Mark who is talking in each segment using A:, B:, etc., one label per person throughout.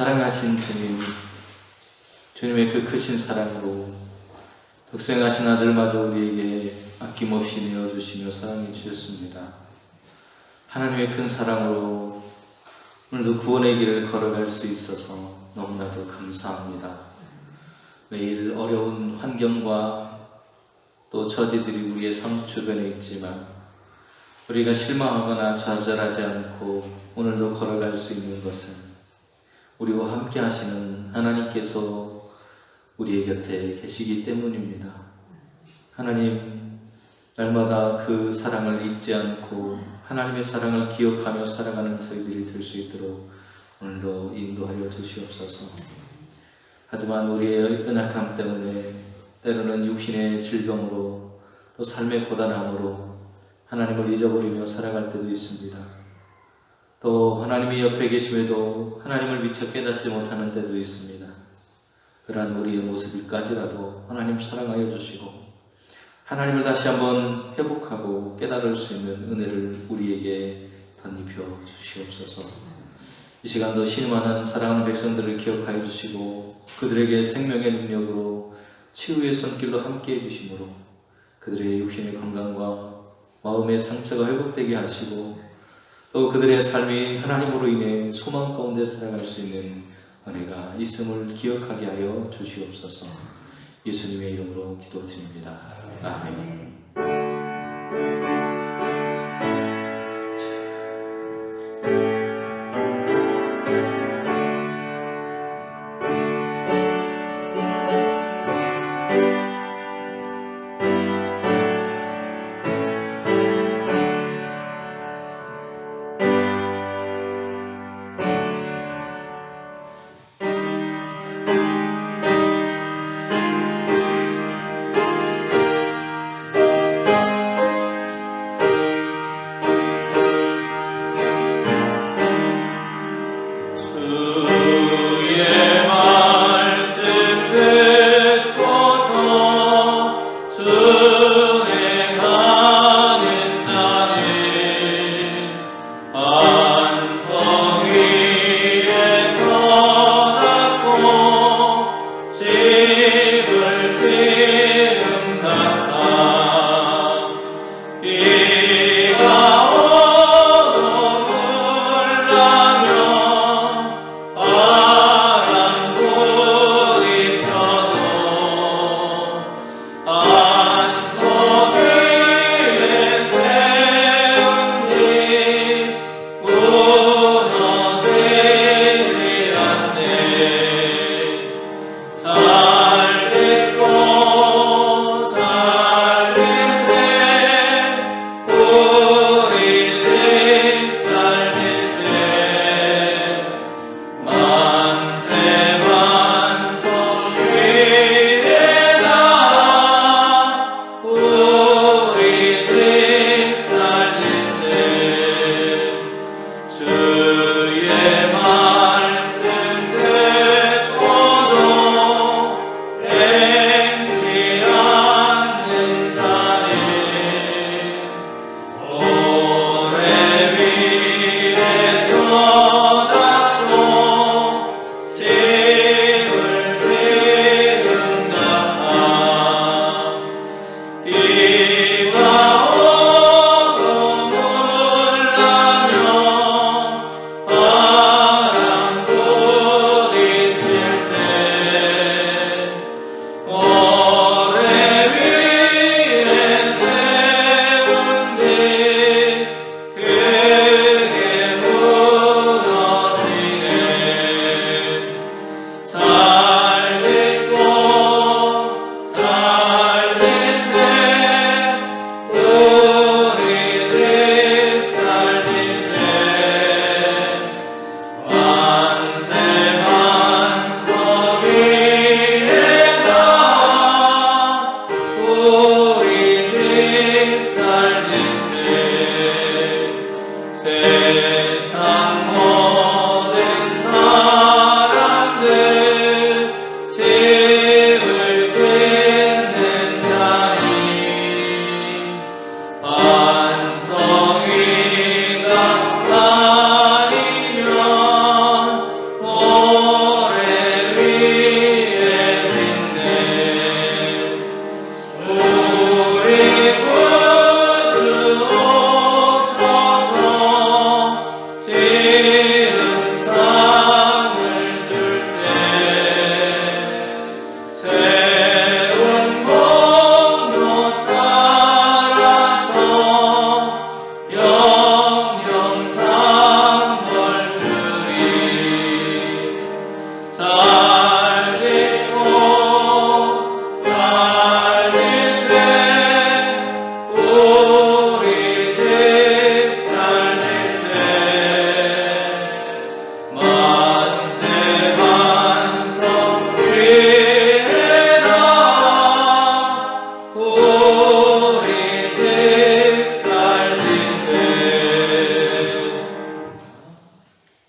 A: 사랑하신 주님, 주님의 그 크신 사랑으로 독생하신 아들마저 우리에게 아낌없이 내어주시며 사랑해 주셨습니다. 하나님의 큰 사랑으로 오늘도 구원의 길을 걸어갈 수 있어서 너무나도 감사합니다. 매일 어려운 환경과 또 처지들이 우리의 삶 주변에 있지만 우리가 실망하거나 좌절하지 않고 오늘도 걸어갈 수 있는 것은 우리와 함께 하시는 하나님께서 우리의 곁에 계시기 때문입니다. 하나님, 날마다 그 사랑을 잊지 않고 하나님의 사랑을 기억하며 살아가는 저희들이 될 수 있도록 오늘도 인도하여 주시옵소서. 하지만 우리의 연약함 때문에 때로는 육신의 질병으로 또 삶의 고단함으로 하나님을 잊어버리며 살아갈 때도 있습니다. 또 하나님이 옆에 계심에도 하나님을 미처 깨닫지 못하는 때도 있습니다. 그러한 우리의 모습일까지라도 하나님 사랑하여 주시고 하나님을 다시 한번 회복하고 깨달을 수 있는 은혜를 우리에게 덧입혀 주시옵소서. 이 시간도 신음하는 사랑하는 백성들을 기억하여 주시고 그들에게 생명의 능력으로 치유의 손길로 함께해 주심으로 그들의 육신의 건강과 마음의 상처가 회복되게 하시고 또 그들의 삶이 하나님으로 인해 소망 가운데 살아갈 수 있는 은혜가 있음을 기억하게 하여 주시옵소서. 예수님의 이름으로 기도드립니다. 아멘.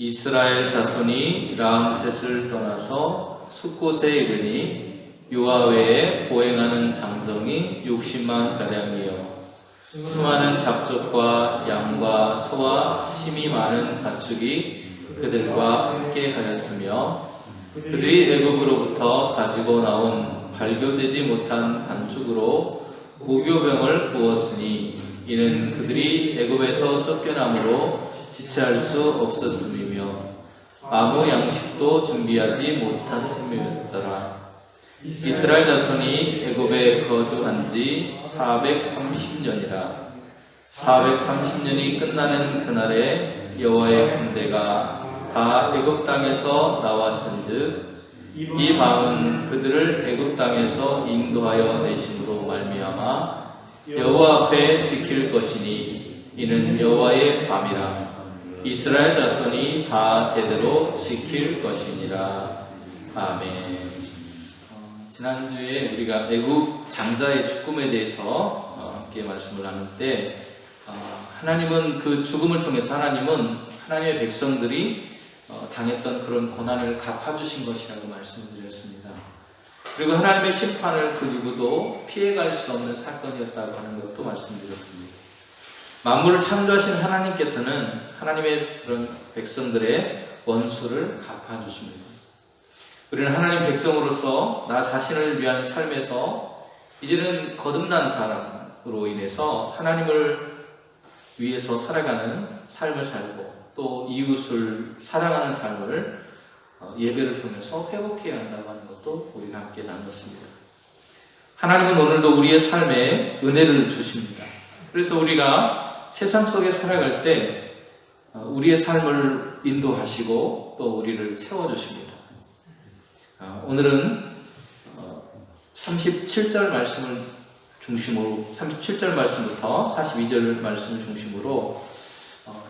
A: 이스라엘 자손이 람셋을 떠나서 숫곳에 이르니 유아 외에 보행하는 장정이 60만 가량이요 수많은 잡족과 양과 소와 심이 많은 가축이 그들과 함께 하였으며 그들이 애굽으로부터 가지고 나온 발교되지 못한 반죽으로 무교병을 구웠으니 이는 그들이 애굽에서 쫓겨남으로 지체할 수 없었음이며 아무 양식도 준비하지 못했음이었더라. 이스라엘 자손이 애굽에 거주한 지 430년이라 430년이 끝나는 그날에 여호와의 군대가 다 애굽 땅에서 나왔은즉 이 밤은 그들을 애굽 땅에서 인도하여 내심으로 말미암아 여호와 앞에 지킬 것이니 이는 여호와의 밤이라 이스라엘 자손이 다 대대로 지킬 것이니라. 아멘. 지난주에 우리가 애굽 장자의 죽음에 대해서 함께 말씀을 나눌 때 하나님은 그 죽음을 통해서 하나님의 백성들이 당했던 그런 고난을 갚아주신 것이라고 말씀을 드렸습니다. 그리고 하나님의 심판을 그 누구도 피해갈 수 없는 사건이었다고 하는 것도 말씀드렸습니다. 만물을 창조하신 하나님께서는 하나님의 그런 백성들의 원수를 갚아주십니다. 우리는 하나님 백성으로서 나 자신을 위한 삶에서 이제는 거듭난 사람으로 인해서 하나님을 위해서 살아가는 삶을 살고 또 이웃을 사랑하는 삶을 예배를 통해서 회복해야 한다고 하는 것도 우리가 함께 나눴습니다. 하나님은 오늘도 우리의 삶에 은혜를 주십니다. 그래서 우리가 세상 속에 살아갈 때 우리의 삶을 인도하시고 또 우리를 채워주십니다. 오늘은 37절 말씀을 중심으로 37절 말씀부터 42절 말씀을 중심으로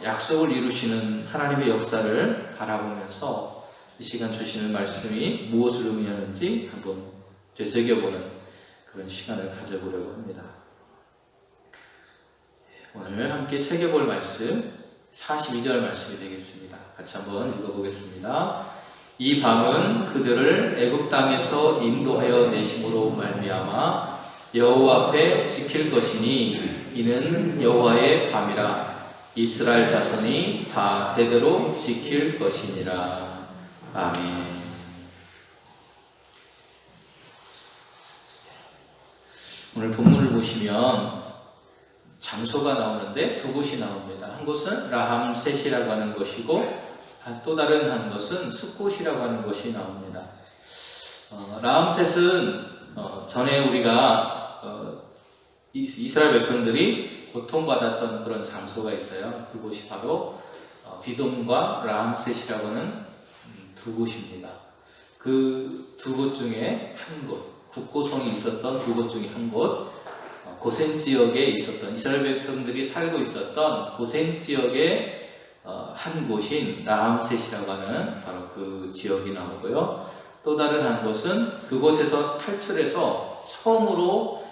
A: 약속을 이루시는 하나님의 역사를 바라보면서 이 시간 주시는 말씀이 무엇을 의미하는지 한번 되새겨보는 그런 시간을 가져보려고 합니다. 오늘 함께 새겨볼 말씀 42절 말씀이 되겠습니다. 같이 한번 읽어보겠습니다. 이 밤은 그들을 애굽 땅에서 인도하여 내심으로 말미암아 여호와 앞에 지킬 것이니 이는 여호와의 밤이라 이스라엘 자손이 다 대대로 지킬 것이니라. 아멘. 오늘 본문을 보시면 장소가 나오는데 두 곳이 나옵니다. 한 곳은 라함셋이라고 하는 것이고 또 다른 한 것은 숫곳이라고 하는 것이 나옵니다. 라함셋은 전에 우리가 이스라엘 백성들이 고통받았던 그런 장소가 있어요. 그곳이 바로 비돔과 라함셋이라고 하는 두 곳입니다. 그 두 곳 중에 한 곳, 국고성이 있었던 두 곳 중에 한 곳, 고센 지역에 있었던 이스라엘 백성들이 살고 있었던 고센 지역의 한 곳인 라함셋이라고 하는 바로 그 지역이 나오고요. 또 다른 한 곳은 그곳에서 탈출해서 처음으로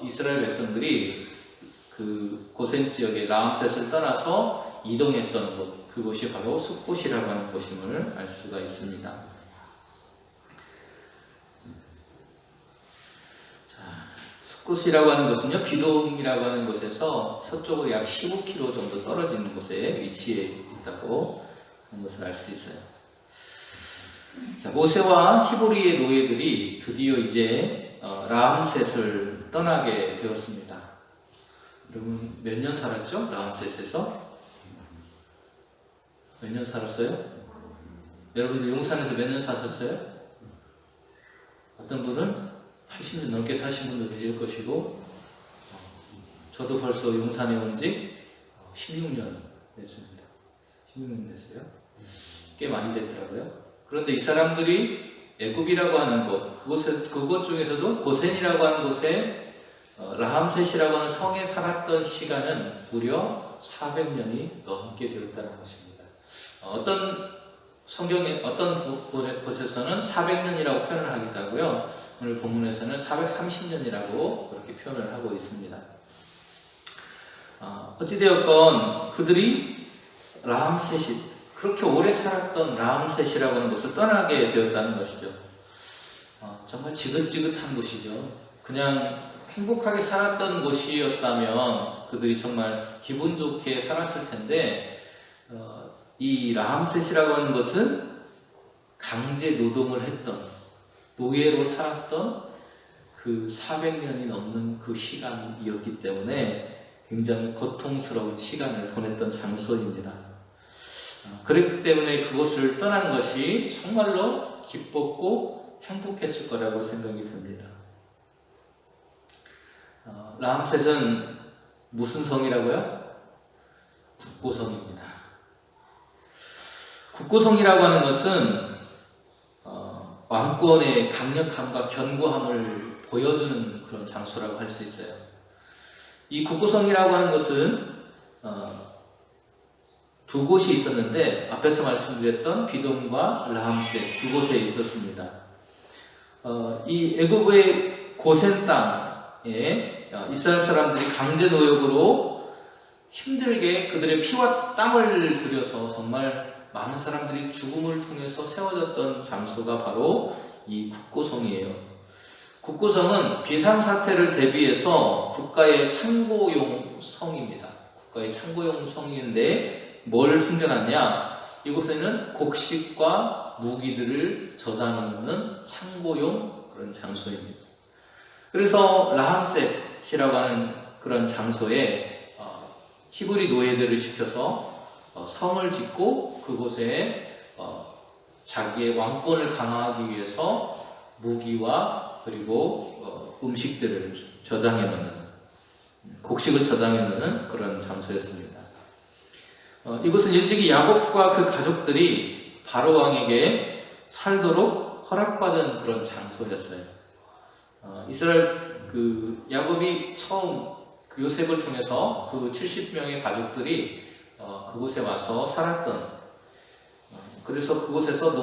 A: 이스라엘 백성들이 그 고센 지역의 라함셋을 떠나서 이동했던 곳, 그곳이 바로 숫곳이라고 하는 곳임을 알 수가 있습니다. 숫곳이라고 하는 것은요, 비돔이라고 하는 곳에서 서쪽으로 약 15km 정도 떨어지는 곳에 위치해 있다고 하는 것을 알 수 있어요. 자, 모세와 히브리의 노예들이 드디어 이제 라함셋을 떠나게 되었습니다. 여러분 몇 년 살았죠? 라함셋에서? 몇 년 살았어요? 여러분들 용산에서 몇 년 사셨어요? 어떤 분은 80년 넘게 사신 분도 계실 것이고 저도 벌써 용산에 온 지 16년 됐습니다. 16년 됐어요. 꽤 많이 됐더라고요. 그런데 이 사람들이 애굽이라고 하는 곳, 그곳 중에서도 고센이라고 하는 곳에 라함셋이라고 하는 성에 살았던 시간은 무려 400년이 넘게 되었다는 것입니다. 어떤 성경에 어떤 곳에서는 400년이라고 표현을 하기도 하고요. 오늘 본문에서는 430년이라고 그렇게 표현을 하고 있습니다. 어찌되었건 그들이 라함셋이 그렇게 오래 살았던 라암셋이라고 하는 곳을 떠나게 되었다는 것이죠. 정말 지긋지긋한 곳이죠. 그냥 행복하게 살았던 곳이었다면 그들이 정말 기분 좋게 살았을 텐데, 이 라암셋이라고 하는 것은 강제 노동을 했던, 노예로 살았던 그 400년이 넘는 그 시간이었기 때문에 굉장히 고통스러운 시간을 보냈던 장소입니다. 그렇기 때문에 그곳을 떠난 것이 정말로 기뻤고 행복했을 거라고 생각이 듭니다. 라암셋은 무슨 성이라고요? 국고성입니다. 국고성이라고 하는 것은 왕권의 강력함과 견고함을 보여주는 그런 장소라고 할 수 있어요. 이 국고성이라고 하는 것은 두 곳이 있었는데, 앞에서 말씀드렸던 비돔과 라암셋 두 곳에 있었습니다. 이 애굽의 고센 땅에 이스라엘 사람들이 강제 노역으로 힘들게 그들의 피와 땀을 들여서 정말 많은 사람들이 죽음을 통해서 세워졌던 장소가 바로 이 국고성이에요. 국고성은 비상사태를 대비해서 국가의 참고용 성입니다. 국가의 참고용 성인데 뭘 숨겨놨냐? 이곳에는 곡식과 무기들을 저장해놓는 참고용 그런 장소입니다. 그래서 라함셋이라고 하는 그런 장소에 히브리 노예들을 시켜서 성을 짓고 그곳에 자기의 왕권을 강화하기 위해서 무기와 그리고 음식들을 저장해놓는, 곡식을 저장해놓는 그런 장소였습니다. 이곳은 일찍이 야곱과 그 가족들이 바로 왕에게 살도록 허락받은 그런 장소였어요. 이스라엘 그 야곱이 처음 그 요셉을 통해서 그 70명의 가족들이 그곳에 와서 살았던, 그래서 그곳에서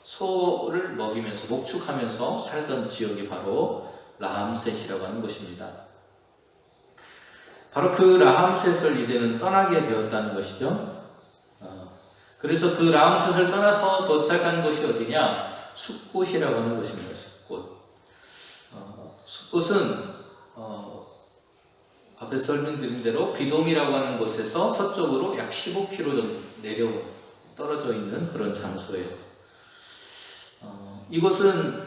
A: 소를 먹이면서 목축하면서 살던 지역이 바로 라함셋이라고 하는 곳입니다. 바로 그 라함셋을 이제는 떠나게 되었다는 것이죠. 그래서 그 라함셋을 떠나서 도착한 곳이 어디냐? 숫곳이라고 하는 곳입니다. 숫곳. 숫곳은 앞에 설명드린 대로 비돔이라고 하는 곳에서 서쪽으로 약 15km 정도 떨어져 있는 그런 장소예요. 이곳은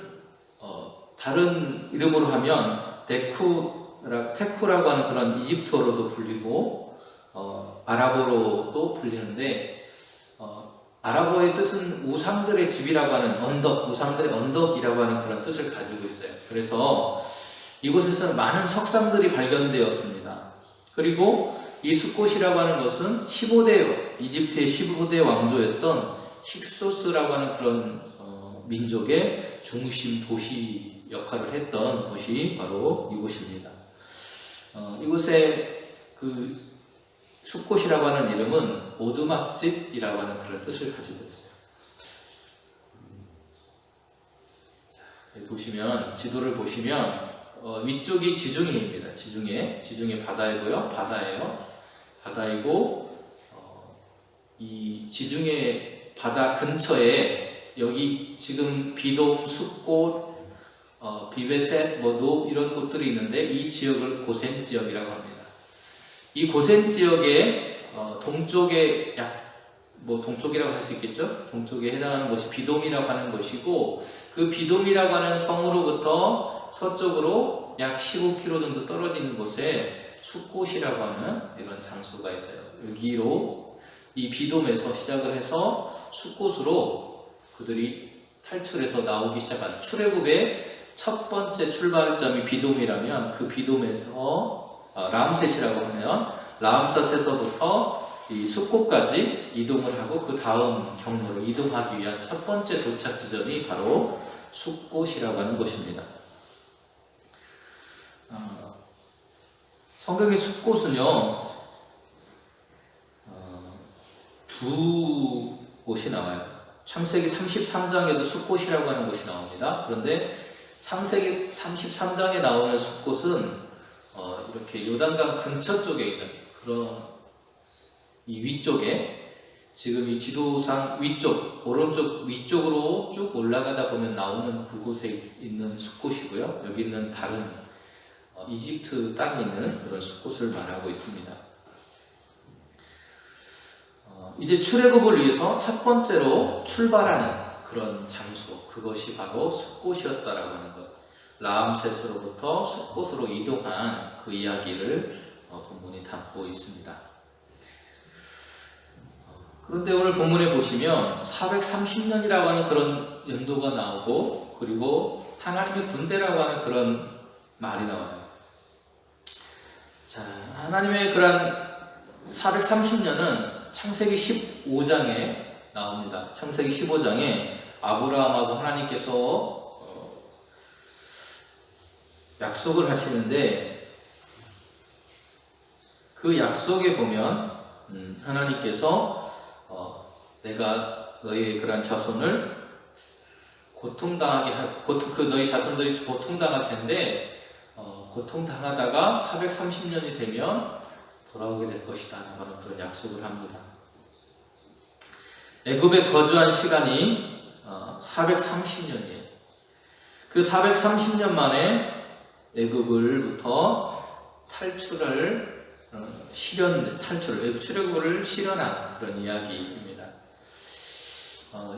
A: 다른 이름으로 하면 테쿠라고 하는 그런 이집트어로도 불리고 아랍어로도 불리는데, 아랍어의 뜻은 우상들의 집이라고 하는 언덕, 우상들의 언덕이라고 하는 그런 뜻을 가지고 있어요. 그래서 이곳에서는 많은 석상들이 발견되었습니다. 그리고 이 숫곳이라고 하는 것은 이집트의 15대 왕조였던 힉소스라고 하는 그런 민족의 중심 도시 역할을 했던 곳이 바로 이곳입니다. 이곳에 그 숫곳이라고 하는 이름은 오두막집이라고 하는 그런 뜻을 가지고 있어요. 보시면, 지도를 보시면 위쪽이 지중해입니다. 지중해 바다이고요. 바다이고 이 지중해 바다 근처에 여기 지금 비돔, 숫곳, 비베셋, 노 이런 곳들이 있는데 이 지역을 고센 지역이라고 합니다. 이 고센 지역의 동쪽에 동쪽이라고 할 수 있겠죠? 동쪽에 해당하는 곳이 비돔이라고 하는 곳이고, 그 비돔이라고 하는 성으로부터 서쪽으로 약 15km 정도 떨어지는 곳에 숫곳이라고 하는 이런 장소가 있어요. 여기로 이 비돔에서 시작을 해서 숫곳으로 그들이 탈출해서 나오기 시작한, 출애굽의 첫 번째 출발점이 비돔이라면 그 비돔에서 라암셋이라고 하면 라암셋에서부터 이 숫곳까지 이동을 하고 그 다음 경로로 이동하기 위한 첫 번째 도착 지점이 바로 숫곳이라고 하는 곳입니다. 성경의 숫곳은요 두 곳이 나와요. 창세기 33장에도 숫곳이라고 하는 곳이 나옵니다. 그런데 창세기 33장에 나오는 숫곳은 이렇게 요단강 근처 쪽에 있는 그런 이 위쪽에 지금 이 지도상 위쪽, 오른쪽 위쪽으로 쭉 올라가다 보면 나오는 그곳에 있는 숲곳이고요. 여기 있는 다른 이집트 땅에 있는 그런 숲곳을 말하고 있습니다. 이제 출애굽을 위해서 첫 번째로 출발하는 그런 장소, 그것이 바로 숲곳이었다라고 하는 것. 라암셋으로부터 숲곳으로 이동한 그 이야기를 본문이 담고 있습니다. 그런데 오늘 본문에 보시면 430년이라고 하는 그런 연도가 나오고, 그리고 하나님의 군대라고 하는 그런 말이 나와요. 자, 하나님의 그런 430년은 창세기 15장에 나옵니다. 창세기 15장에 아브라함하고 하나님께서 약속을 하시는데, 그 약속에 보면 하나님께서 내가 너희 그런 자손을 너희 자손들이 고통당할 텐데 고통당하다가 430년이 되면 돌아오게 될 것이다 라는 그런 약속을 합니다. 애굽에 거주한 시간이 430년이에요. 그 430년 만에 애굽을부터 출애굽을 실현한 그런 이야기입니다.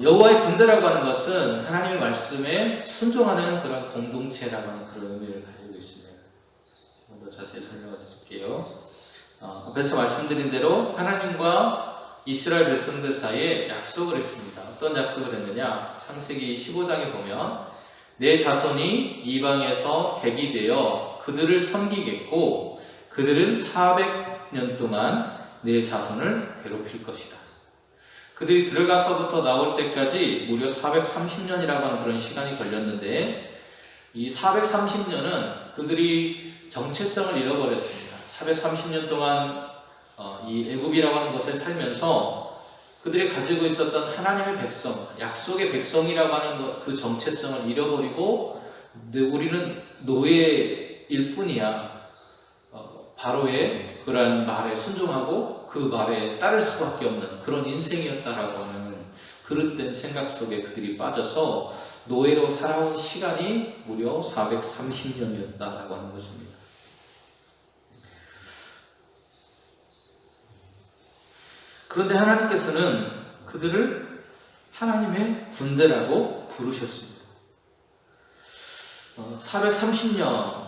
A: 여호와의 군대라고 하는 것은 하나님의 말씀에 순종하는 그런 공동체라고 하는 그런 의미를 가지고 있습니다. 좀 더 자세히 설명을 드릴게요. 앞에서 말씀드린 대로 하나님과 이스라엘 백성들 사이에 약속을 했습니다. 어떤 약속을 했느냐? 창세기 15장에 보면 내 자손이 이방에서 객이 되어 그들을 섬기겠고 그들은 400년 동안 내 자손을 괴롭힐 것이다. 그들이 들어가서부터 나올 때까지 무려 430년이라고 하는 그런 시간이 걸렸는데, 이 430년은 그들이 정체성을 잃어버렸습니다. 430년 동안 이 애굽이라고 하는 곳에 살면서 그들이 가지고 있었던 하나님의 백성, 약속의 백성이라고 하는 그 정체성을 잃어버리고 우리는 노예일 뿐이야. 바로의 그러한 말에 순종하고 그 말에 따를 수밖에 없는 그런 인생이었다라고 하는 그릇된 생각 속에 그들이 빠져서 노예로 살아온 시간이 무려 430년이었다라고 하는 것입니다. 그런데 하나님께서는 그들을 하나님의 군대라고 부르셨습니다. 430년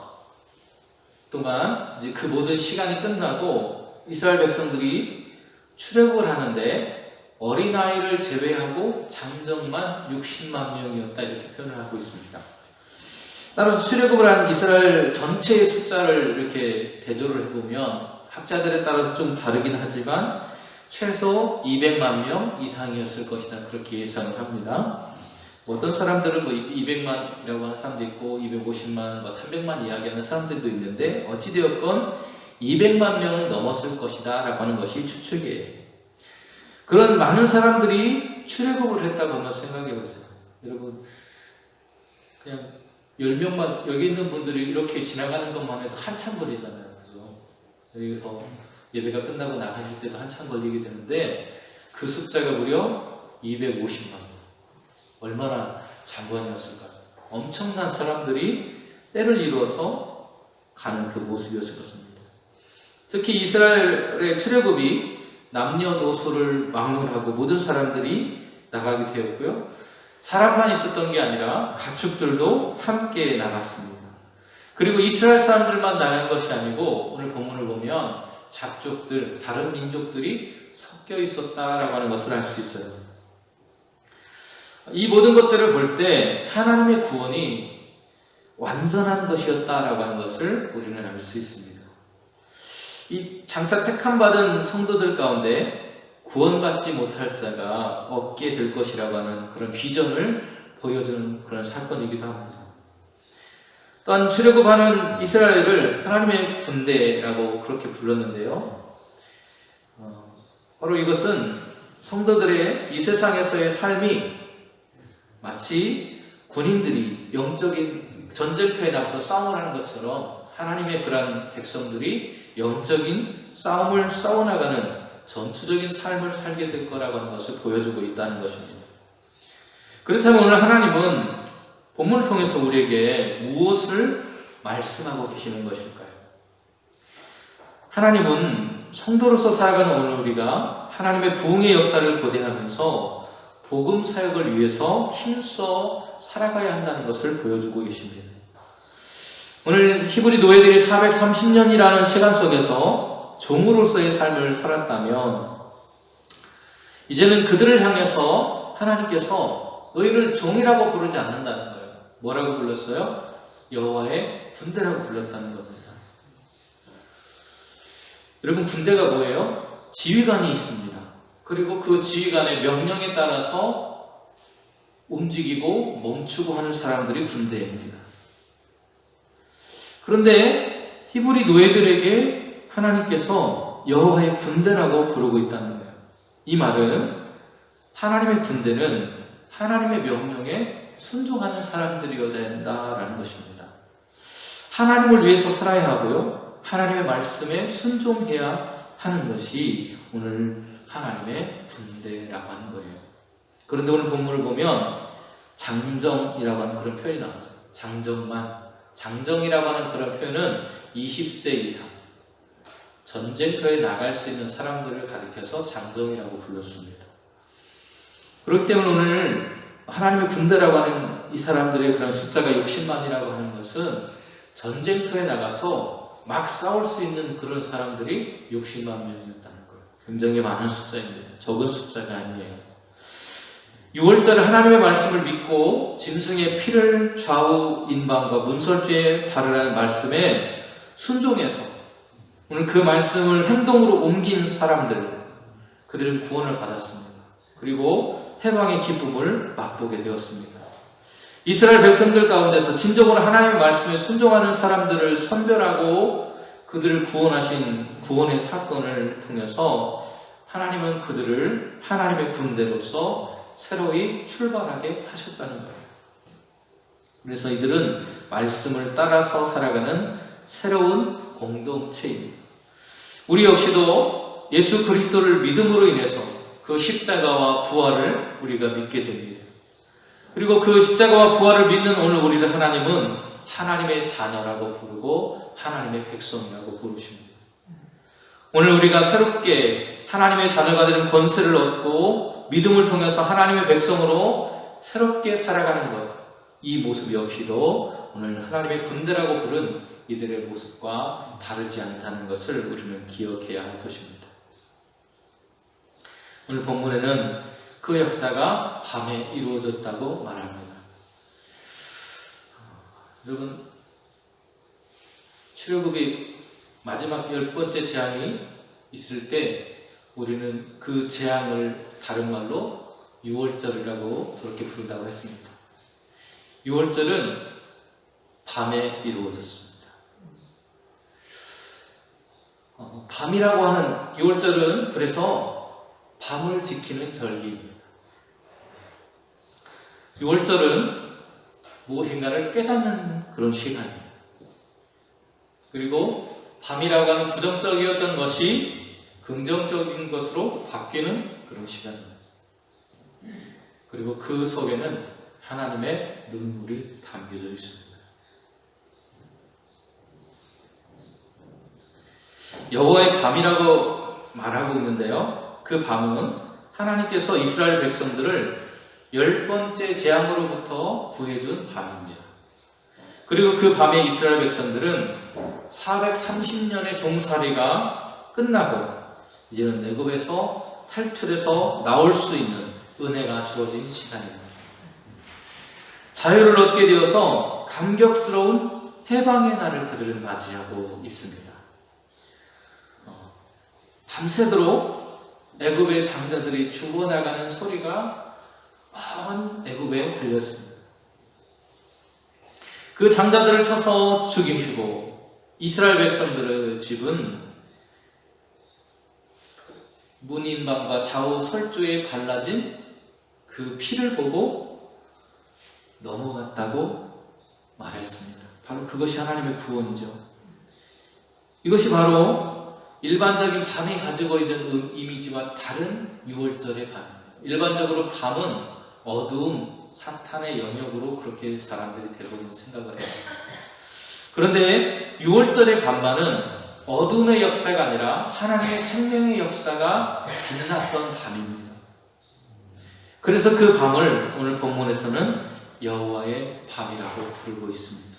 A: 동안 이제 그 모든 시간이 끝나고 이스라엘 백성들이 출애굽을 하는데 어린아이를 제외하고 장정만 60만 명이었다 이렇게 표현을 하고 있습니다. 따라서 출애굽을 한 이스라엘 전체의 숫자를 이렇게 대조를 해보면 학자들에 따라서 좀 다르긴 하지만 최소 200만 명 이상이었을 것이다 그렇게 예상을 합니다. 어떤 사람들은 200만이라고 하는 사람도 있고 250만, 300만 이야기하는 사람들도 있는데 어찌되었건 200만 명은 넘었을 것이다 라고 하는 것이 추측이에요. 그런 많은 사람들이 출애굽을 했다고 한번 생각해 보세요. 여러분 그냥 10명만 여기 있는 분들이 이렇게 지나가는 것만 해도 한참 걸리잖아요. 그죠? 여기서 예배가 끝나고 나가실 때도 한참 걸리게 되는데 그 숫자가 무려 250만 명. 얼마나 장관이었을까요? 엄청난 사람들이 때를 이루어서 가는 그 모습이었을 것입니다. 특히 이스라엘의 출애굽이 남녀노소를 막론하고 모든 사람들이 나가게 되었고요. 사람만 있었던 게 아니라 가축들도 함께 나갔습니다. 그리고 이스라엘 사람들만 나간 것이 아니고 오늘 본문을 보면 잡족들, 다른 민족들이 섞여 있었다라고 하는 것을 알 수 있어요. 이 모든 것들을 볼 때 하나님의 구원이 완전한 것이었다라고 하는 것을 우리는 알 수 있습니다. 이 장차 택함받은 성도들 가운데 구원받지 못할 자가 없게 될 것이라고 하는 그런 비전을 보여주는 그런 사건이기도 합니다. 또한 출애굽하는 이스라엘을 하나님의 군대라고 그렇게 불렀는데요. 바로 이것은 성도들의 이 세상에서의 삶이 마치 군인들이 영적인 전쟁터에 나가서 싸움을 하는 것처럼 하나님의 그런 백성들이 영적인 싸움을 싸워나가는 전투적인 삶을 살게 될 거라고 하는 것을 보여주고 있다는 것입니다. 그렇다면 오늘 하나님은 본문을 통해서 우리에게 무엇을 말씀하고 계시는 것일까요? 하나님은 성도로서 살아가는 오늘 우리가 하나님의 부흥의 역사를 고대하면서 복음 사역을 위해서 힘써 살아가야 한다는 것을 보여주고 계십니다. 오늘 히브리 노예들이 430년이라는 시간 속에서 종으로서의 삶을 살았다면 이제는 그들을 향해서 하나님께서 너희를 종이라고 부르지 않는다는 거예요. 뭐라고 불렀어요? 여호와의 군대라고 불렀다는 겁니다. 여러분, 군대가 뭐예요? 지휘관이 있습니다. 그리고 그 지휘관의 명령에 따라서 움직이고 멈추고 하는 사람들이 군대입니다. 그런데 히브리 노예들에게 하나님께서 여호와의 군대라고 부르고 있다는 거예요. 이 말은 하나님의 군대는 하나님의 명령에 순종하는 사람들이어야 된다라는 것입니다. 하나님을 위해서 살아야 하고요, 하나님의 말씀에 순종해야 하는 것이 오늘 하나님의 군대라고 하는 거예요. 그런데 오늘 본문을 보면 장정이라고 하는 그런 표현이 나오죠. 장정이라고 하는 그런 표현은 20세 이상 전쟁터에 나갈 수 있는 사람들을 가리켜서 장정이라고 불렀습니다. 그렇기 때문에 오늘 하나님의 군대라고 하는 이 사람들의 그런 숫자가 60만이라고 하는 것은 전쟁터에 나가서 막 싸울 수 있는 그런 사람들이 60만 명이었다는 거예요. 굉장히 많은 숫자입니다. 적은 숫자가 아니에요. 6월절에 하나님의 말씀을 믿고 짐승의 피를 좌우 인방과 문설주에 바르라는 말씀에 순종해서 오늘 그 말씀을 행동으로 옮긴 사람들, 그들은 구원을 받았습니다. 그리고 해방의 기쁨을 맛보게 되었습니다. 이스라엘 백성들 가운데서 진정으로 하나님의 말씀에 순종하는 사람들을 선별하고 그들을 구원하신 구원의 사건을 통해서 하나님은 그들을 하나님의 군대로서 새로이 출발하게 하셨다는 거예요. 그래서 이들은 말씀을 따라서 살아가는 새로운 공동체입니다. 우리 역시도 예수 그리스도를 믿음으로 인해서 그 십자가와 부활을 우리가 믿게 됩니다. 그리고 그 십자가와 부활을 믿는 오늘 우리를 하나님은 하나님의 자녀라고 부르고 하나님의 백성이라고 부르십니다. 오늘 우리가 새롭게 하나님의 자녀가 되는 권세를 얻고 믿음을 통해서 하나님의 백성으로 새롭게 살아가는 것, 이 모습 역시도 오늘 하나님의 군대라고 부른 이들의 모습과 다르지 않다는 것을 우리는 기억해야 할 것입니다. 오늘 본문에는 그 역사가 밤에 이루어졌다고 말합니다. 여러분, 출애굽이 마지막 10번째 재앙이 있을 때 우리는 그 재앙을 다른 말로 유월절이라고 그렇게 부른다고 했습니다. 유월절은 밤에 이루어졌습니다. 밤이라고 하는 유월절은 그래서 밤을 지키는 절기입니다. 유월절은 무엇인가를 깨닫는 그런 시간입니다. 그리고 밤이라고 하는 부정적이었던 것이 긍정적인 것으로 바뀌는 그런 시간입니다. 그리고 그 속에는 하나님의 눈물이 담겨져 있습니다. 여호와의 밤이라고 말하고 있는데요, 그 밤은 하나님께서 이스라엘 백성들을 10번째 재앙으로부터 구해준 밤입니다. 그리고 그 밤에 이스라엘 백성들은 430년의 종살이가 끝나고 이제는 애굽에서 탈출해서 나올 수 있는 은혜가 주어진 시간입니다. 자유를 얻게 되어서 감격스러운 해방의 날을 그들은 맞이하고 있습니다. 밤새도록 애굽의 장자들이 죽어나가는 소리가 먼 애굽에 들렸습니다. 그 장자들을 쳐서 죽이시고 이스라엘 백성들의 집은 문인방과 좌우 설주에 발라진 그 피를 보고 넘어갔다고 말했습니다. 바로 그것이 하나님의 구원이죠. 이것이 바로 일반적인 밤이 가지고 있는 이미지와 다른 6월절의 밤입니다. 일반적으로 밤은 어두움, 사탄의 영역으로 그렇게 사람들이 대부분 생각을 해요. 그런데 6월절의 밤만은 어둠의 역사가 아니라 하나님의 생명의 역사가 빛났던 밤입니다. 그래서 그 밤을 오늘 본문에서는 여호와의 밤이라고 부르고 있습니다.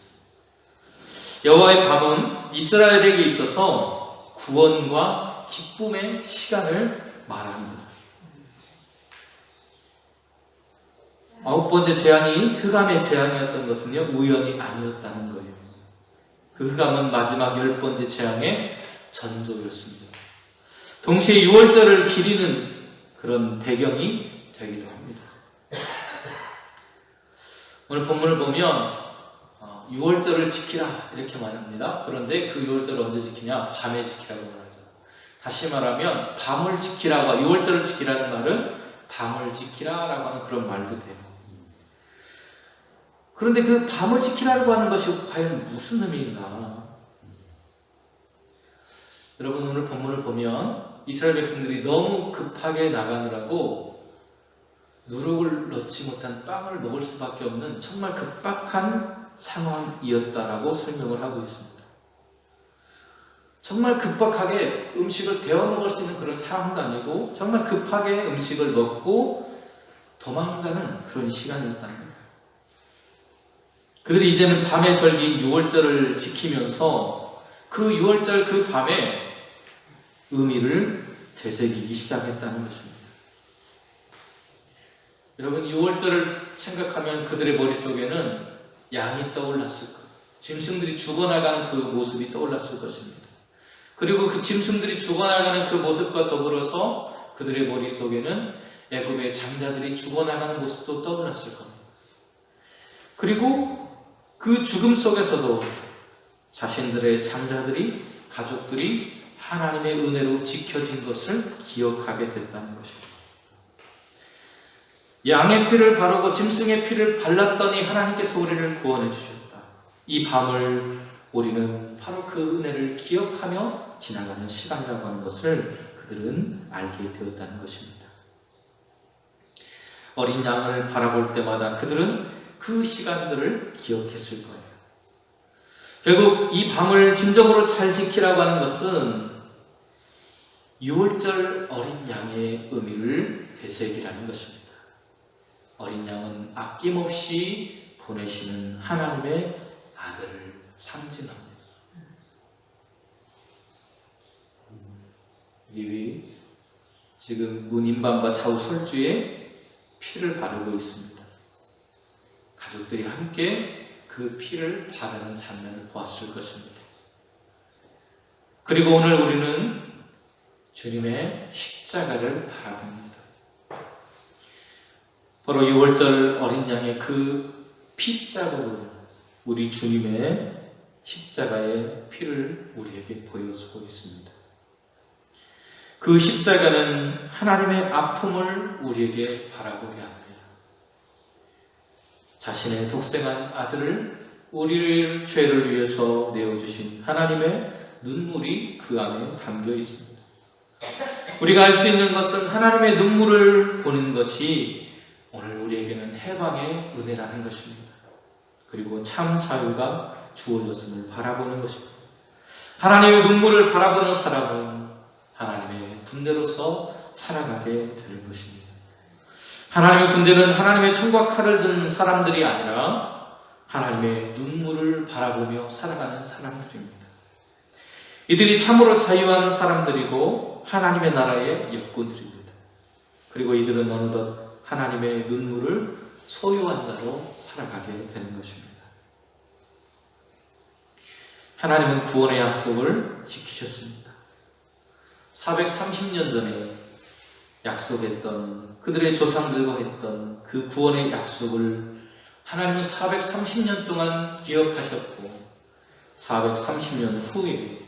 A: 여호와의 밤은 이스라엘에게 있어서 구원과 기쁨의 시간을 말합니다. 9번째 재앙이 흑암의 재앙이었던 것은요, 우연이 아니었다는 거예요. 그 흑암은 마지막 10번째 재앙의 전조였습니다. 동시에 6월절을 기리는 그런 배경이 되기도 합니다. 오늘 본문을 보면 6월절을 지키라 이렇게 말합니다. 그런데 그 6월절을 언제 지키냐? 밤에 지키라고 말하죠. 다시 말하면 밤을 지키라고, 6월절을 지키라는 말은 밤을 지키라라고 하는 그런 말도 돼요. 그런데 그 밤을 지키라고 하는 것이 과연 무슨 의미인가? 여러분, 오늘 본문을 보면 이스라엘 백성들이 너무 급하게 나가느라고 누룩을 넣지 못한 빵을 먹을 수밖에 없는 정말 급박한 상황이었다라고 설명을 하고 있습니다. 정말 급박하게 음식을 데워 먹을 수 있는 그런 상황도 아니고 정말 급하게 음식을 먹고 도망가는 그런 시간이었다는 거예요. 그들이 이제는 밤의 절기인 6월절을 지키면서 그 6월절 그 밤에 의미를 되새기기 시작했다는 것입니다. 여러분, 6월절을 생각하면 그들의 머릿속에는 양이 떠올랐을 거예요. 짐승들이 죽어나가는 그 모습이 떠올랐을 것입니다. 그리고 그 짐승들이 죽어나가는 그 모습과 더불어서 그들의 머릿속에는 애굽의 장자들이 죽어나가는 모습도 떠올랐을 겁니다. 그리고 그 죽음 속에서도 자신들의 장자들이, 가족들이 하나님의 은혜로 지켜진 것을 기억하게 됐다는 것입니다. 양의 피를 바르고 짐승의 피를 발랐더니 하나님께서 우리를 구원해 주셨다. 이 밤을 우리는 바로 그 은혜를 기억하며 지나가는 시간이라고 하는 것을 그들은 알게 되었다는 것입니다. 어린 양을 바라볼 때마다 그들은 그 시간들을 기억했을 거예요. 결국 이 밤을 진정으로 잘 지키라고 하는 것은 6월절 어린 양의 의미를 되새기라는 것입니다. 어린 양은 아낌없이 보내시는 하나님의 아들을 상징합니다. 이 지금 문인방과 좌우 설주에 피를 바르고 있습니다. 가족들이 함께 그 피를 바르는 장면을 보았을 것입니다. 그리고 오늘 우리는 주님의 십자가를 바라봅니다. 바로 6월절 어린 양의 그 피자국은 우리 주님의 십자가의 피를 우리에게 보여주고 있습니다. 그 십자가는 하나님의 아픔을 우리에게 바라보게 합니다. 자신의 독생한 아들을 우리를 죄를 위해서 내어주신 하나님의 눈물이 그 안에 담겨 있습니다. 우리가 알 수 있는 것은 하나님의 눈물을 보는 것이 오늘 우리에게는 해방의 은혜라는 것입니다. 그리고 참 자유가 주어졌음을 바라보는 것입니다. 하나님의 눈물을 바라보는 사람은 하나님의 군대로서 살아가게 되는 것입니다. 하나님의 군대는 하나님의 총과 칼을 든 사람들이 아니라 하나님의 눈물을 바라보며 살아가는 사람들입니다. 이들이 참으로 자유한 사람들이고 하나님의 나라의 역군들입니다. 그리고 이들은 어느덧 하나님의 눈물을 소유한 자로 살아가게 되는 것입니다. 하나님은 구원의 약속을 지키셨습니다. 430년 전에 약속했던, 그들의 조상들과 했던 그 구원의 약속을 하나님은 430년 동안 기억하셨고 430년 후에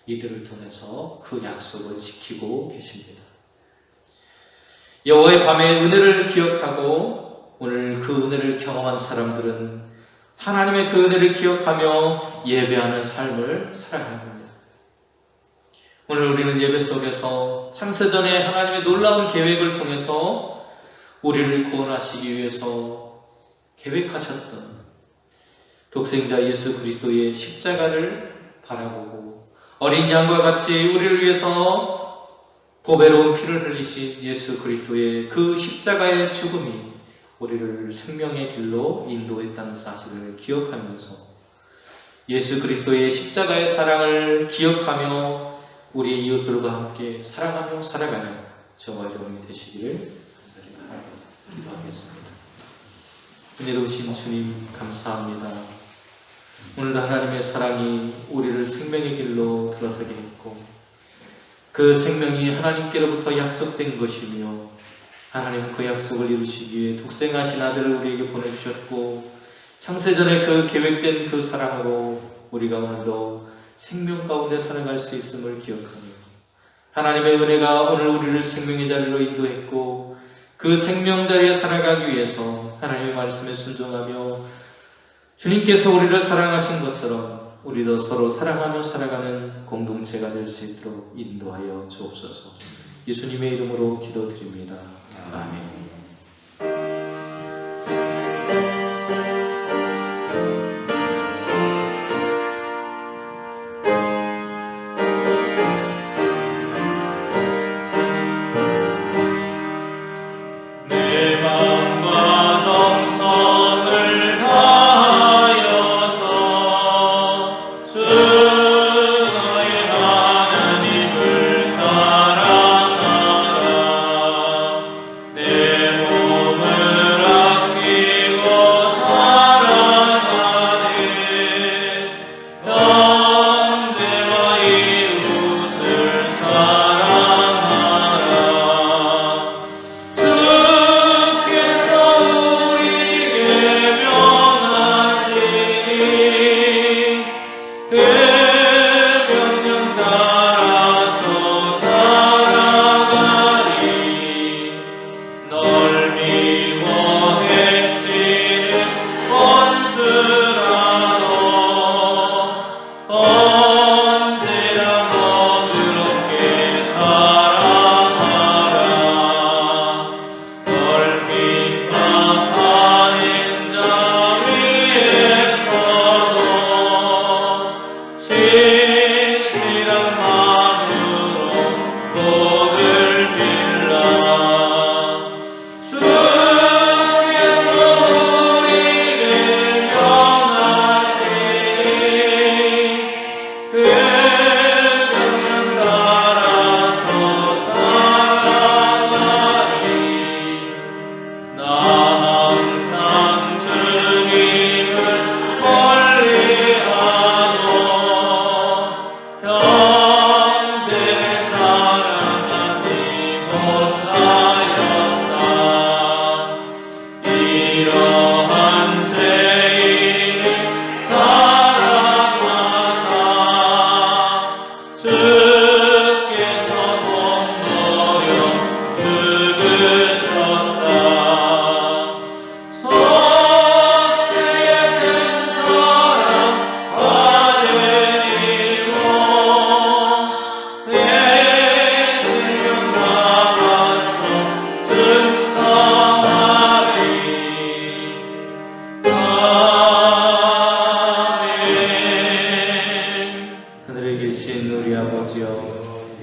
A: 이들을 통해서 그 약속을 지키고 계십니다. 여호와의 밤의 은혜를 기억하고 오늘 그 은혜를 경험한 사람들은 하나님의 그 은혜를 기억하며 예배하는 삶을 살아갑니다. 오늘 우리는 예배 속에서 창세전에 하나님의 놀라운 계획을 통해서 우리를 구원하시기 위해서 계획하셨던 독생자 예수 그리스도의 십자가를 바라보고 어린 양과 같이 우리를 위해서 보배로운 피를 흘리신 예수 그리스도의 그 십자가의 죽음이 우리를 생명의 길로 인도했다는 사실을 기억하면서 예수 그리스도의 십자가의 사랑을 기억하며 우리의 이웃들과 함께 사랑하며 살아가는 저와 여러분이 되시기를 간절히 바랍니다. 기도하겠습니다. 은혜로우신 주님 감사합니다. 오늘도 하나님의 사랑이 우리를 생명의 길로 들어서게 했고 그 생명이 하나님께로부터 약속된 것이며 하나님은 그 약속을 이루시기 위해 독생하신 아들을 우리에게 보내주셨고 창세전에 그 계획된 그 사랑으로 우리가 오늘도 생명 가운데 살아갈 수 있음을 기억하며 하나님의 은혜가 오늘 우리를 생명의 자리로 인도했고 그 생명 자리에 살아가기 위해서 하나님의 말씀에 순종하며 주님께서 우리를 사랑하신 것처럼 우리도 서로 사랑하며 살아가는 공동체가 될 수 있도록 인도하여 주옵소서. 예수님의 이름으로 기도드립니다. 아멘.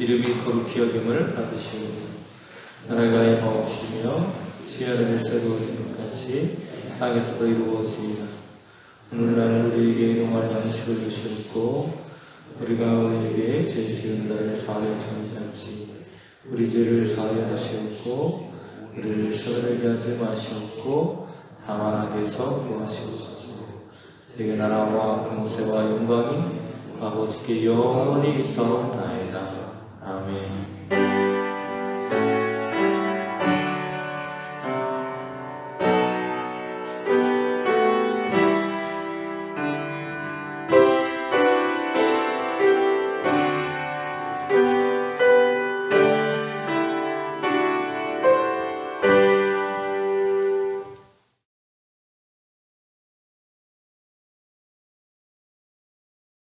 A: 이름이 거룩히 여김을 받으시오. 나라가 임하옵시며 지하늘에 새로워진 것 같이 땅에서도 이루어지이다. 오늘날 우리에게 용할 양식을 주시옵고 우리가 우리에게 죄 지은 자를 사하여 주는 같이 우리 죄를 사하여 주시옵고 우리를 시험하게 하지 마시옵고 다만 악에서 구하시옵소서. 내게 나라와 권세와 영광이 아버지께 영원히 있사옵나이다. 아멘.